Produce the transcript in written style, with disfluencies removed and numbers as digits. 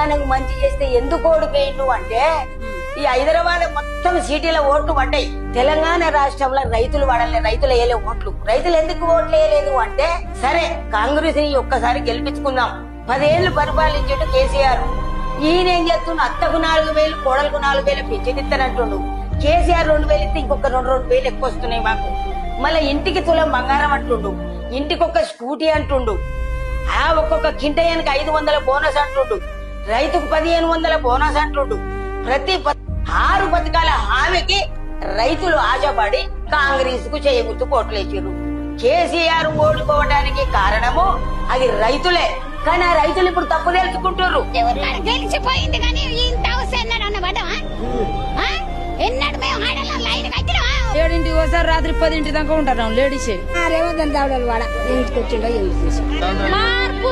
తెలంగాణకు మంచి చేస్తే ఎందుకు ఓడిపోయిండు అంటే ఈ హైదరాబాద్ మొత్తం సిటీలో ఓట్లు పడ్డాయి. తెలంగాణ రాష్ట్రంలో రైతులు పడలే, రైతులు వేయలే ఓట్లు. రైతులు ఎందుకు ఓట్లు వేయలేదు అంటే సరే కాంగ్రెస్ ని ఒక్కసారి గెలిపించుకుందాం. 10 ఏళ్లు పరిపాలించేట్టు కేసీఆర్. ఈయన ఏం చేస్తున్నా అత్తకు 4,000 కోడలకు 4,000 పెంచిదిస్తానంటుండు. కేసీఆర్ 2,000 ఇస్తే ఇంకొక 2,000 ఎక్కువ వస్తున్నాయి మాకు. మళ్ళీ ఇంటికి తులం బంగారం అంటుండు, ఇంటికి ఒక స్కూటీ అంటుండు, ఒక్కొక్క కింటయానికి 500 బోనస్ అంటుండు, రైతుకు 1,500 బోనస్ అంటుండు. ప్రతి 6 పథకాల హామీకి రైతులు ఆశపడి కాంగ్రెస్ కు చేయగుర్తు కోట్లేసారు. కేసీఆర్ ఓడిపోవడానికి కారణము అది రైతులే. కానీ ఆ రైతులు ఇప్పుడు తప్పు తెలుసుకుంటారు. గెలిచిపోయింది కానీ ఇంత అవసరం అన్నవాడమా ఎన్నడు మేము ఆడలో లైన్ కట్టినా 7ంటికి ఒకసారి రాత్రి 10ంటి దాకా ఉంటారు లేడీసే. రేవంత్ దావడాలు వాడ ఇంటికి వచ్చిండో మార్పు